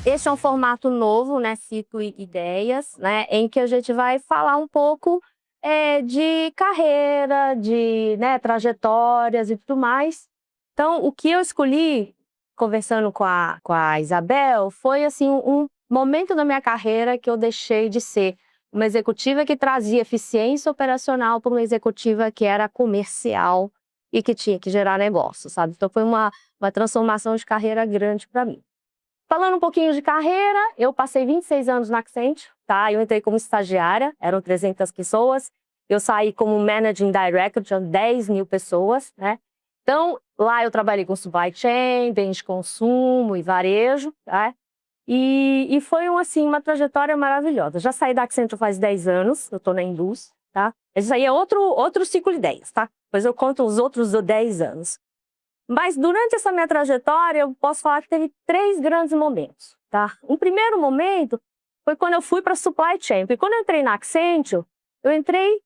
Esse é um formato novo, né, Ciclo Ideias, né, em que a gente vai falar um pouco, de carreira, de, né, trajetórias e tudo mais. Então, o que eu escolhi, conversando com a Isabel, foi, assim, um momento da minha carreira que eu deixei de ser uma executiva que trazia eficiência operacional para uma executiva que era comercial e que tinha que gerar negócio, sabe. Então foi uma transformação de carreira grande para mim. Falando um pouquinho de carreira, eu passei 26 anos na Accenture, tá? Eu entrei como estagiária, eram 300 pessoas. Eu saí como Managing Director, tinha 10.000 pessoas, né? Então, lá eu trabalhei com supply chain, bens de consumo e varejo, tá? E foi, assim, uma trajetória maravilhosa. Já saí da Accenture faz 10 anos, eu estou na indústria, tá? Isso aí é outro ciclo de ideias, tá? Depois eu conto os outros 10 anos. Mas durante essa minha trajetória, eu posso falar que teve 3 grandes momentos, tá? Um primeiro momento foi quando eu fui para supply chain, porque quando eu entrei na Accenture, eu entrei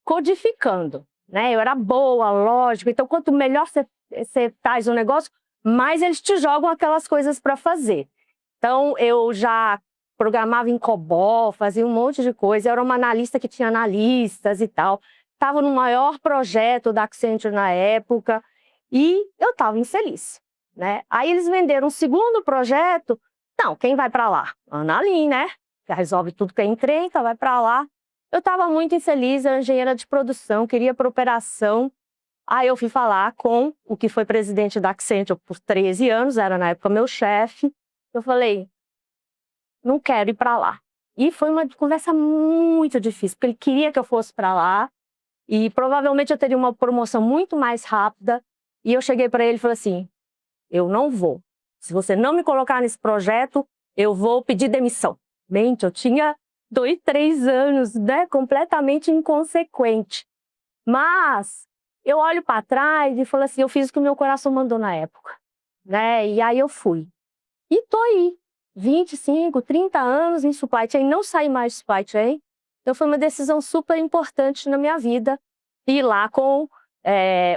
codificando, né? Eu era boa, lógico, então quanto melhor você faz o negócio, mais eles te jogam aquelas coisas para fazer. Então eu já programava em COBOL, fazia um monte de coisa, eu era uma analista que tinha analistas e tal. Estava no maior projeto da Accenture na época, e eu estava infeliz, né? Aí eles venderam um segundo projeto. Não, quem vai para lá? Ana Lin, né? Que resolve tudo que é encrenca, vai para lá. Eu estava muito infeliz, eu era engenheira de produção, queria ir para operação. Aí eu fui falar com o que foi presidente da Accenture por 13 anos, era na época meu chefe. Eu falei, não quero ir para lá. E foi uma conversa muito difícil, porque ele queria que eu fosse para lá e provavelmente eu teria uma promoção muito mais rápida. E eu cheguei para ele e falei assim, eu não vou. Se você não me colocar nesse projeto, eu vou pedir demissão. Mente, eu tinha 2, 3 anos, né, completamente inconsequente. Mas eu olho para trás e falo assim, eu fiz o que o meu coração mandou na época, né? E aí eu fui. E tô aí, 25, 30 anos em supply chain, não saí mais de supply chain. Então foi uma decisão super importante na minha vida ir lá com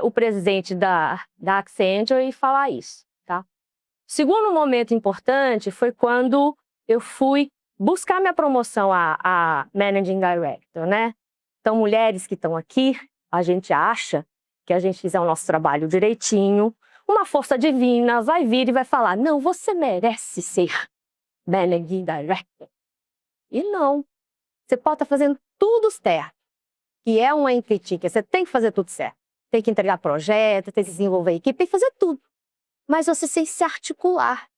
o presidente da Accenture e falar isso, tá? Segundo momento importante foi quando eu fui buscar minha promoção a Managing Director, né? Então, mulheres que estão aqui, a gente acha que a gente fizer o nosso trabalho direitinho, uma força divina vai vir e vai falar, não, você merece ser Managing Director. E não, você pode estar fazendo tudo certo, que é uma equipe, você tem que fazer tudo certo. Tem que entregar projeto, tem que desenvolver equipe, tem que fazer tudo. Mas você tem que se articular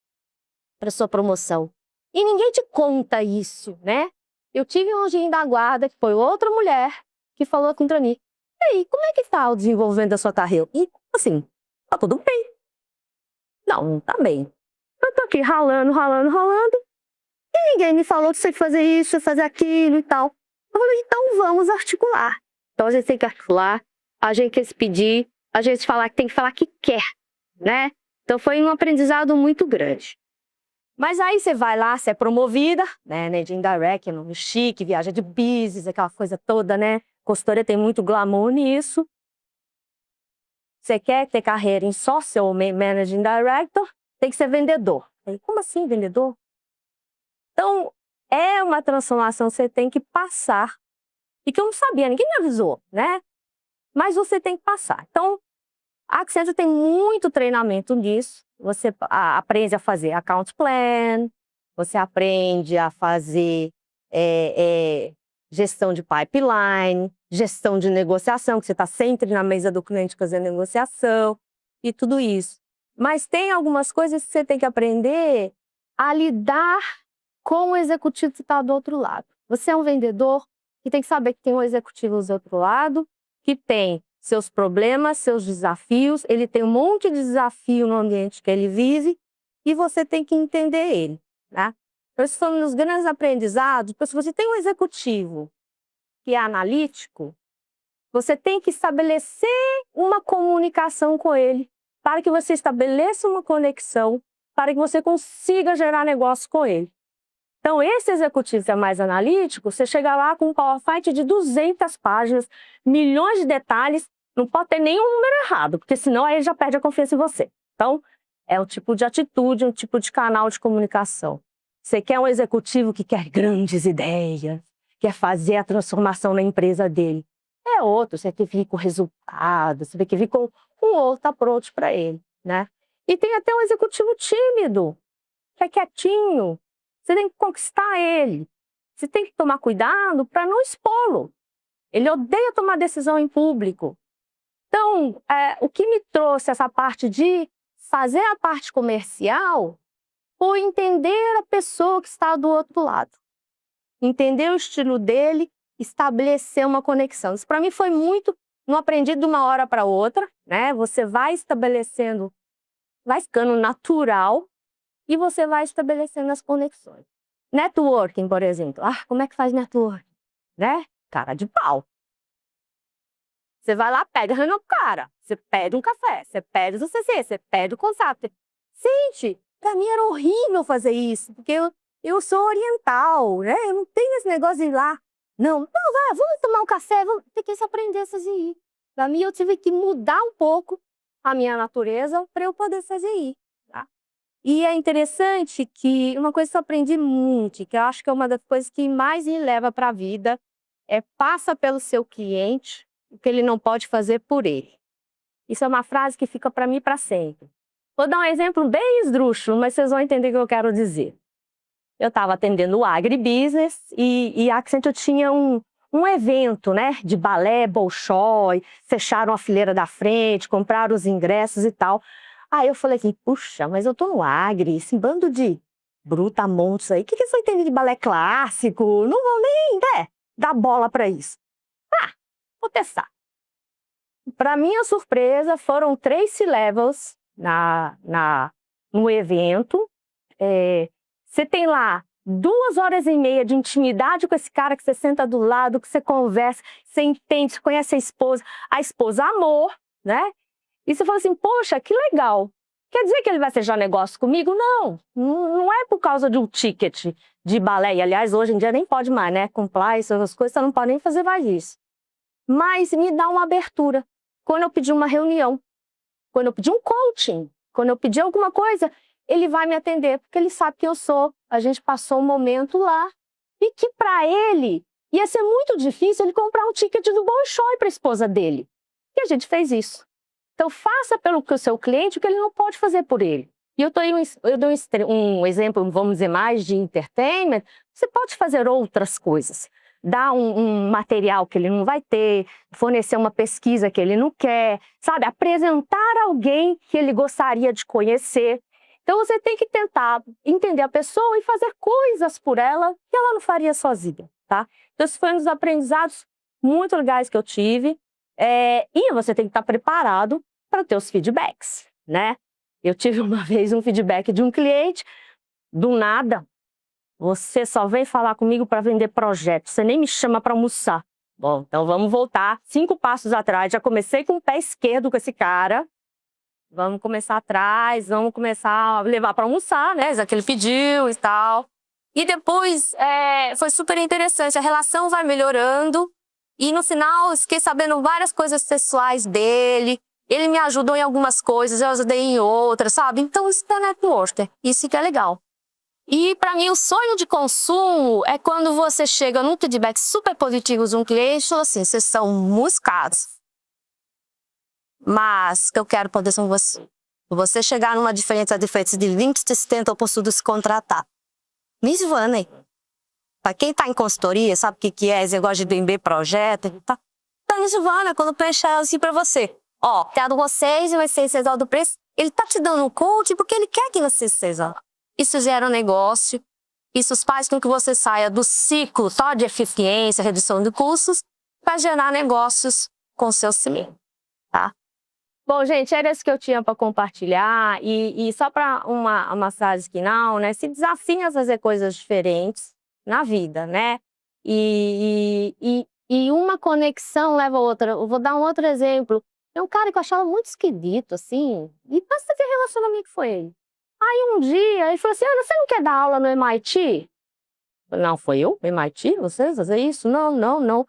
para sua promoção. E ninguém te conta isso, né? Eu tive um anjinho da guarda, que foi outra mulher, que falou contra mim. E aí, como é que está o desenvolvimento da sua carreira? E, assim, tá tudo bem. Não tá bem. Eu tô aqui ralando, ralando, ralando, e ninguém me falou que você tem que fazer isso, fazer aquilo e tal. Eu falei, então vamos articular. Então a gente tem que articular, a gente tem que se pedir, a gente falar que tem que falar que quer, né? Então foi um aprendizado muito grande. Mas aí você vai lá, você é promovida, né, de indirect, nome chique, viaja de business, aquela coisa toda, né? Consultoria tem muito glamour nisso. Você quer ter carreira em sócio ou managing director, tem que ser vendedor. Aí, como assim, vendedor? Então, é uma transformação que você tem que passar. E que eu não sabia, ninguém me avisou, né? Mas você tem que passar. Então, a Accenture tem muito treinamento nisso. Você aprende a fazer account plan, você aprende a fazer gestão de pipeline, gestão de negociação, que você está sempre na mesa do cliente fazendo negociação e tudo isso. Mas tem algumas coisas que você tem que aprender a lidar com o executivo que está do outro lado. Você é um vendedor que tem que saber que tem um executivo do outro lado, que tem seus problemas, seus desafios, ele tem um monte de desafio no ambiente que ele vive e você tem que entender ele, né? Então, esses são os grandes aprendizados, porque se você tem um executivo que é analítico, você tem que estabelecer uma comunicação com ele, para que você estabeleça uma conexão, para que você consiga gerar negócio com ele. Então, esse executivo que é mais analítico, você chega lá com um PowerPoint de 200 páginas, milhões de detalhes, não pode ter nenhum número errado, porque senão aí ele já perde a confiança em você. Então, é um tipo de atitude, um tipo de canal de comunicação. Você quer um executivo que quer grandes ideias, quer fazer a transformação na empresa dele. É outro, você tem que vir com resultado, você tem que vir com um outro approach para ele, né? E tem até um executivo tímido, que é quietinho. Você tem que conquistar ele. Você tem que tomar cuidado para não expô-lo. Ele odeia tomar decisão em público. Então, o que me trouxe essa parte de fazer a parte comercial foi entender a pessoa que está do outro lado. Entender o estilo dele, estabelecer uma conexão. Isso para mim foi muito, não aprendi de uma hora para outra, né? Você vai estabelecendo, vai ficando natural e você vai estabelecendo as conexões. Networking, por exemplo. Como é que faz networking? Né? Cara de pau. Você vai lá, pega no cara, você pede um café, você pede o CC, você pede o contato. Gente, para mim era horrível fazer isso, porque eu sou oriental, né? Eu não tenho esse negócio de ir lá. Não, vai, vamos tomar um café, tem que se aprender a fazer isso. Para mim, eu tive que mudar um pouco a minha natureza para eu poder fazer isso. Tá? E é interessante que uma coisa que eu aprendi muito, que eu acho que é uma das coisas que mais me leva para a vida, é passa pelo seu cliente o que ele não pode fazer por ele. Isso é uma frase que fica para mim para sempre. Vou dar um exemplo bem esdrúxulo, mas vocês vão entender o que eu quero dizer. Eu estava atendendo o agribusiness e a Accenture tinha um evento, né, de balé, Bolshoi, fecharam a fileira da frente, compraram os ingressos e tal. Aí eu falei assim, puxa, mas eu tô no agri, esse bando de brutamontes aí, o que eles vão entender de balé clássico? Não vão nem, né, dar bola para isso. Vou testar. Para minha surpresa, foram 3 C-levels no evento. Você tem lá 2h30 de intimidade com esse cara que você senta do lado, que você conversa, você entende, você conhece a esposa amor, né? E você fala assim, poxa, que legal. Quer dizer que ele vai fechar negócio comigo? Não, não é por causa de um ticket de balé. E, aliás, hoje em dia nem pode mais, né? Compliance, essas coisas, você não pode nem fazer mais isso. Mas me dá uma abertura. Quando eu pedir uma reunião, quando eu pedir um coaching, quando eu pedir alguma coisa, ele vai me atender, porque ele sabe quem eu sou. A gente passou um momento lá e que para ele ia ser muito difícil ele comprar um ticket do Bolshoi para a esposa dele. E a gente fez isso. Então faça pelo seu cliente o que ele não pode fazer por ele. E eu dou um exemplo, vamos dizer, mais de entertainment. Você pode fazer outras coisas. Dar um material que ele não vai ter, fornecer uma pesquisa que ele não quer, sabe? Apresentar alguém que ele gostaria de conhecer. Então você tem que tentar entender a pessoa e fazer coisas por ela que ela não faria sozinha, tá? Então esse foi um dos aprendizados muito legais que eu tive. E você tem que estar preparado para ter os feedbacks, né? Eu tive uma vez um feedback de um cliente, do nada, você só vem falar comigo para vender projeto, você nem me chama para almoçar. Bom, então vamos voltar 5 passos atrás, já comecei com o pé esquerdo com esse cara, vamos começar atrás, vamos começar a levar para almoçar, né, já que ele pediu e tal. E depois foi super interessante, a relação vai melhorando e no final eu fiquei sabendo várias coisas pessoais dele, ele me ajudou em algumas coisas, eu ajudei em outras, sabe? Então isso é networking, isso que é legal. E para mim o sonho de consumo é quando você chega num feedback super positivo de um cliente e fala assim, vocês são muito caros, mas que eu quero poder com você. Você chegar numa diferença de 20, 70, eu posso se contratar. Miss Vanney, para quem está em consultoria, sabe o que é esse negócio de vender projeto? Tá Miss Vanney, quando pensa assim para você, ó, quero vocês e vai ser 6 horas do preço, ele tá te dando um coach porque ele quer que você seja. Isso gera um negócio, isso faz com que você saia do ciclo só de eficiência, redução de custos, para gerar negócios com seu cimento, tá? Bom, gente, era isso que eu tinha para compartilhar e só para uma frase final, né? Se desafiem a fazer coisas diferentes na vida, né? E uma conexão leva a outra. Eu vou dar um outro exemplo. Tem um cara que eu achava muito esquisito, assim, e pensa que relacionamento que foi ele. Aí um dia ele falou assim, Ana, você não quer dar aula no MIT? Não, foi eu? MIT? Vocês fazer isso? Não.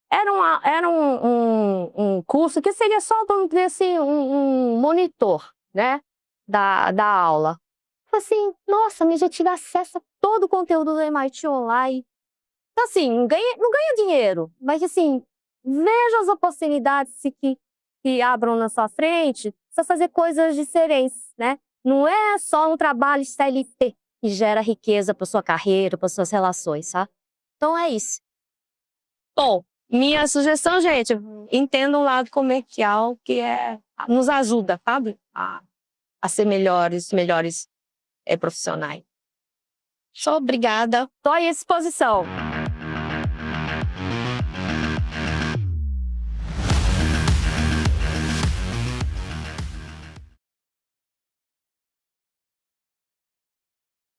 Era um curso que seria só, vamos dizer assim, um monitor, né, da aula. assim, nossa, minha gente acessa todo o conteúdo do MIT online. Então, assim, não ganha dinheiro, mas, assim, veja as oportunidades que abram na sua frente para fazer coisas diferentes, né? Não é só um trabalho CLT que gera riqueza para sua carreira, para suas relações, tá? Então é isso. Bom, minha sugestão, gente, entenda um lado comercial que nos ajuda, sabe? A ser melhores profissionais. Sou obrigada. Estou à disposição.